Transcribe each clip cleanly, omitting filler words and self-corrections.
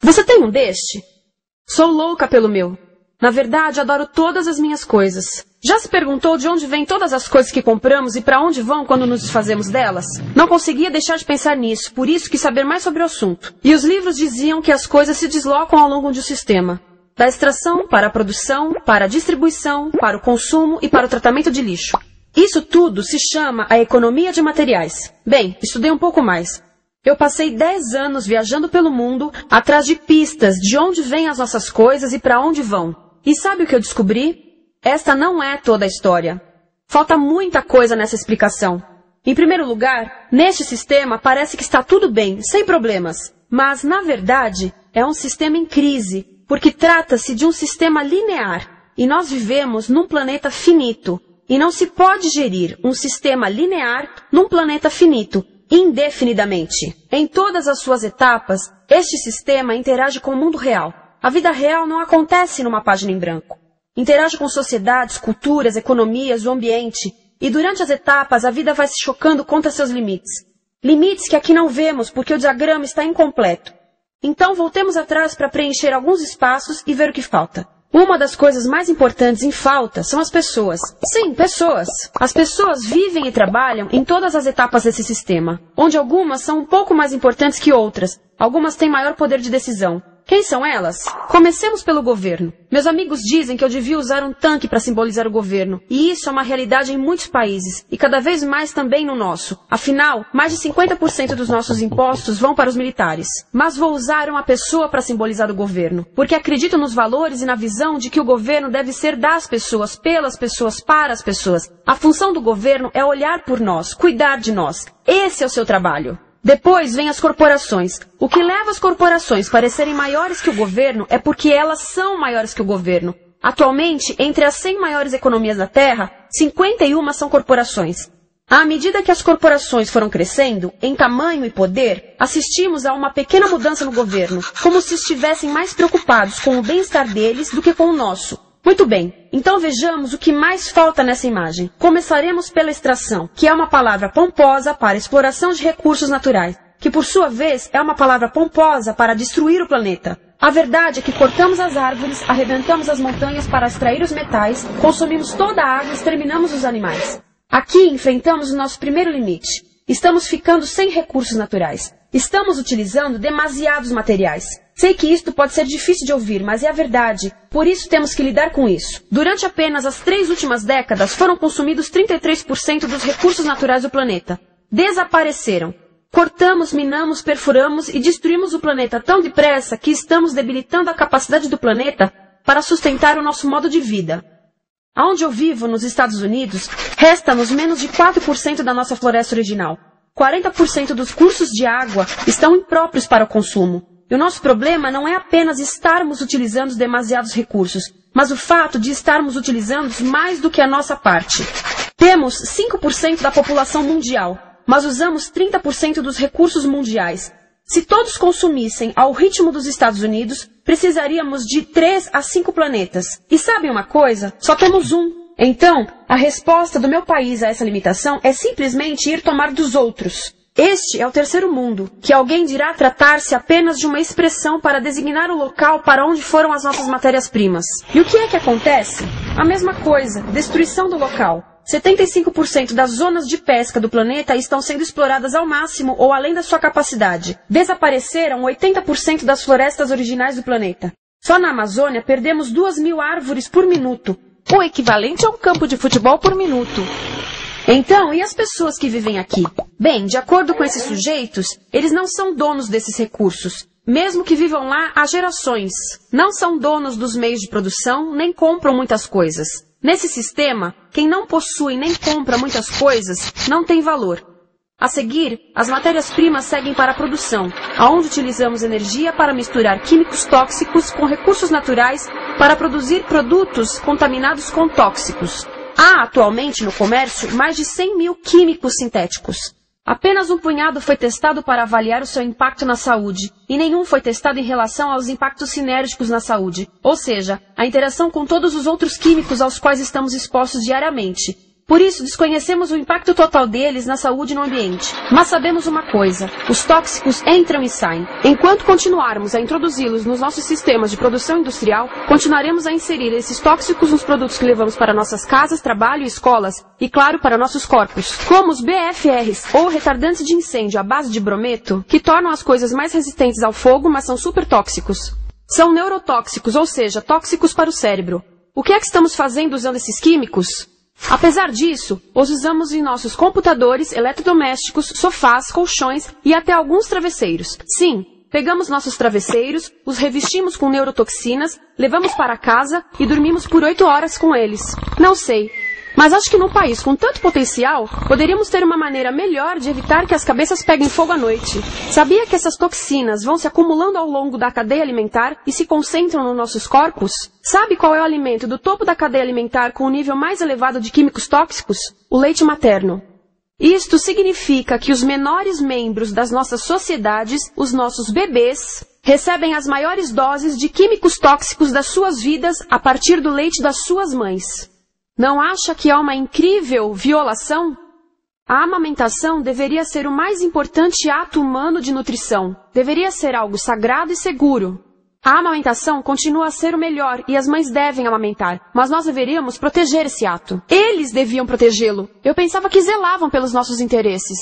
Você tem um deste? Sou louca pelo meu. Na verdade, adoro todas as minhas coisas. Já se perguntou de onde vêm todas as coisas que compramos e para onde vão quando nos desfazemos delas? Não conseguia deixar de pensar nisso, por isso quis saber mais sobre o assunto. E os livros diziam que as coisas se deslocam ao longo de um sistema. Da extração para a produção, para a distribuição, para o consumo e para o tratamento de lixo. Isso tudo se chama a economia de materiais. Bem, estudei um pouco mais. Eu passei 10 anos viajando pelo mundo, atrás de pistas de onde vêm as nossas coisas e para onde vão. E sabe o que eu descobri? Esta não é toda a história. Falta muita coisa nessa explicação. Em primeiro lugar, neste sistema parece que está tudo bem, sem problemas. Mas, na verdade, é um sistema em crise, porque trata-se de um sistema linear. E nós vivemos num planeta finito. E não se pode gerir um sistema linear num planeta finito, indefinidamente. Em todas as suas etapas, este sistema interage com o mundo real. A vida real não acontece numa página em branco. Interage com sociedades, culturas, economias, o ambiente. E durante as etapas, a vida vai se chocando contra seus limites. Limites que aqui não vemos porque o diagrama está incompleto. Então, voltemos atrás para preencher alguns espaços e ver o que falta. Uma das coisas mais importantes em falta são as pessoas. Sim, pessoas. As pessoas vivem e trabalham em todas as etapas desse sistema, onde algumas são um pouco mais importantes que outras. Algumas têm maior poder de decisão. Quem são elas? Comecemos pelo governo. Meus amigos dizem que eu devia usar um tanque para simbolizar o governo. E isso é uma realidade em muitos países. E cada vez mais também no nosso. Afinal, mais de 50% dos nossos impostos vão para os militares. Mas vou usar uma pessoa para simbolizar o governo. Porque acredito nos valores e na visão de que o governo deve ser das pessoas, pelas pessoas, para as pessoas. A função do governo é olhar por nós, cuidar de nós. Esse é o seu trabalho. Depois vem as corporações. O que leva as corporações a parecerem maiores que o governo é porque elas são maiores que o governo. Atualmente, entre as 100 maiores economias da Terra, 51 são corporações. À medida que as corporações foram crescendo, em tamanho e poder, assistimos a uma pequena mudança no governo, como se estivessem mais preocupados com o bem-estar deles do que com o nosso. Muito bem, então vejamos o que mais falta nessa imagem. Começaremos pela extração, que é uma palavra pomposa para exploração de recursos naturais, que por sua vez é uma palavra pomposa para destruir o planeta. A verdade é que cortamos as árvores, arrebentamos as montanhas para extrair os metais, consumimos toda a água e exterminamos os animais. Aqui enfrentamos o nosso primeiro limite. Estamos ficando sem recursos naturais. Estamos utilizando demasiados materiais. Sei que isto pode ser difícil de ouvir, mas é a verdade. Por isso temos que lidar com isso. Durante apenas as 3 últimas décadas, foram consumidos 33% dos recursos naturais do planeta. Desapareceram. Cortamos, minamos, perfuramos e destruímos o planeta tão depressa que estamos debilitando a capacidade do planeta para sustentar o nosso modo de vida. Onde eu vivo, nos Estados Unidos, resta-nos menos de 4% da nossa floresta original. 40% dos cursos de água estão impróprios para o consumo. E o nosso problema não é apenas estarmos utilizando demasiados recursos, mas o fato de estarmos utilizando mais do que a nossa parte. Temos 5% da população mundial, mas usamos 30% dos recursos mundiais. Se todos consumissem ao ritmo dos Estados Unidos, precisaríamos de 3 a 5 planetas. E sabem uma coisa? Só temos um. Então, a resposta do meu país a essa limitação é simplesmente ir tomar dos outros. Este é o terceiro mundo, que alguém dirá tratar-se apenas de uma expressão para designar o local para onde foram as nossas matérias-primas. E o que é que acontece? A mesma coisa, destruição do local. 75% das zonas de pesca do planeta estão sendo exploradas ao máximo ou além da sua capacidade. Desapareceram 80% das florestas originais do planeta. Só na Amazônia perdemos 2.000 árvores por minuto, o equivalente a um campo de futebol por minuto. Então, e as pessoas que vivem aqui? Bem, de acordo com esses sujeitos, eles não são donos desses recursos, mesmo que vivam lá há gerações. Não são donos dos meios de produção, nem compram muitas coisas. Nesse sistema, quem não possui nem compra muitas coisas não tem valor. A seguir, as matérias-primas seguem para a produção, aonde utilizamos energia para misturar químicos tóxicos com recursos naturais para produzir produtos contaminados com tóxicos. Há atualmente no comércio mais de 100.000 químicos sintéticos. Apenas um punhado foi testado para avaliar o seu impacto na saúde, e nenhum foi testado em relação aos impactos sinérgicos na saúde, ou seja, a interação com todos os outros químicos aos quais estamos expostos diariamente. Por isso, desconhecemos o impacto total deles na saúde e no ambiente. Mas sabemos uma coisa: os tóxicos entram e saem. Enquanto continuarmos a introduzi-los nos nossos sistemas de produção industrial, continuaremos a inserir esses tóxicos nos produtos que levamos para nossas casas, trabalho e escolas, e claro, para nossos corpos. Como os BFRs, ou retardantes de incêndio à base de brometo, que tornam as coisas mais resistentes ao fogo, mas são super tóxicos. São neurotóxicos, ou seja, tóxicos para o cérebro. O que é que estamos fazendo usando esses químicos? Apesar disso, os usamos em nossos computadores, eletrodomésticos, sofás, colchões e até alguns travesseiros. Sim, pegamos nossos travesseiros, os revestimos com neurotoxinas, levamos para casa e dormimos por 8 horas com eles. Não sei, mas acho que num país com tanto potencial, poderíamos ter uma maneira melhor de evitar que as cabeças peguem fogo à noite. Sabia que essas toxinas vão se acumulando ao longo da cadeia alimentar e se concentram nos nossos corpos? Sabe qual é o alimento do topo da cadeia alimentar com o nível mais elevado de químicos tóxicos? O leite materno. Isto significa que os menores membros das nossas sociedades, os nossos bebês, recebem as maiores doses de químicos tóxicos das suas vidas a partir do leite das suas mães. Não acha que é uma incrível violação? A amamentação deveria ser o mais importante ato humano de nutrição. Deveria ser algo sagrado e seguro. A amamentação continua a ser o melhor e as mães devem amamentar, mas nós deveríamos proteger esse ato. Eles deviam protegê-lo. Eu pensava que zelavam pelos nossos interesses.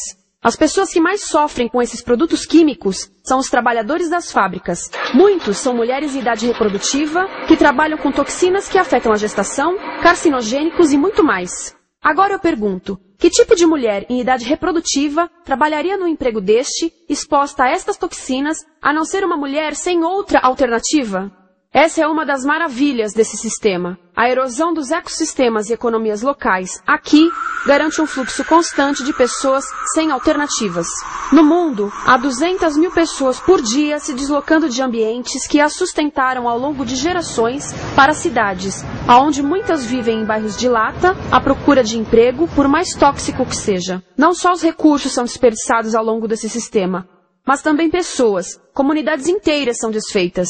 As pessoas que mais sofrem com esses produtos químicos são os trabalhadores das fábricas. Muitos são mulheres em idade reprodutiva que trabalham com toxinas que afetam a gestação, carcinogênicos e muito mais. Agora eu pergunto, que tipo de mulher em idade reprodutiva trabalharia num emprego deste, exposta a estas toxinas, a não ser uma mulher sem outra alternativa? Essa é uma das maravilhas desse sistema. A erosão dos ecossistemas e economias locais aqui garante um fluxo constante de pessoas sem alternativas. No mundo, há 200 mil pessoas por dia se deslocando de ambientes que as sustentaram ao longo de gerações para cidades, onde muitas vivem em bairros de lata, à procura de emprego, por mais tóxico que seja. Não só os recursos são desperdiçados ao longo desse sistema, mas também pessoas, comunidades inteiras são desfeitas.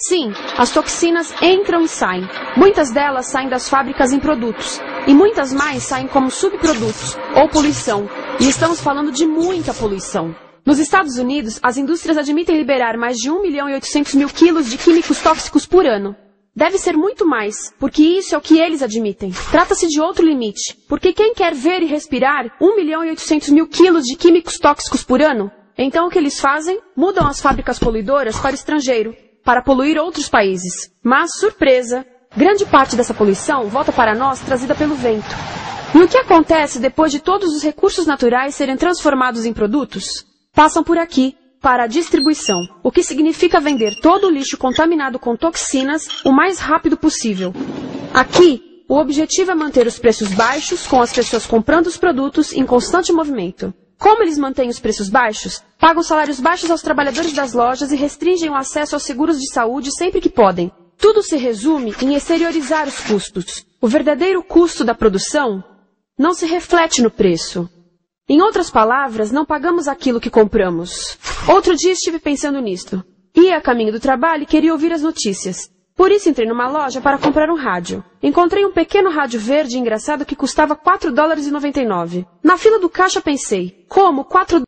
Sim, as toxinas entram e saem. Muitas delas saem das fábricas em produtos, e muitas mais saem como subprodutos, ou poluição. E estamos falando de muita poluição. Nos Estados Unidos, as indústrias admitem liberar mais de 1.800.000 quilos de químicos tóxicos por ano. Deve ser muito mais, porque isso é o que eles admitem. Trata-se de outro limite, porque quem quer ver e respirar 1.800.000 quilos de químicos tóxicos por ano? Então o que eles fazem? Mudam as fábricas poluidoras para o estrangeiro, para poluir outros países. Mas, surpresa, grande parte dessa poluição volta para nós trazida pelo vento. E o que acontece depois de todos os recursos naturais serem transformados em produtos? Passam por aqui, para a distribuição, o que significa vender todo o lixo contaminado com toxinas o mais rápido possível. Aqui, o objetivo é manter os preços baixos, com as pessoas comprando os produtos em constante movimento. Como eles mantêm os preços baixos? Pagam salários baixos aos trabalhadores das lojas e restringem o acesso aos seguros de saúde sempre que podem. Tudo se resume em exteriorizar os custos. O verdadeiro custo da produção não se reflete no preço. Em outras palavras, não pagamos aquilo que compramos. Outro dia estive pensando nisto. Ia a caminho do trabalho e queria ouvir as notícias. Por isso entrei numa loja para comprar um rádio. Encontrei um pequeno rádio verde engraçado que custava $4,99. Na fila do caixa pensei, como $4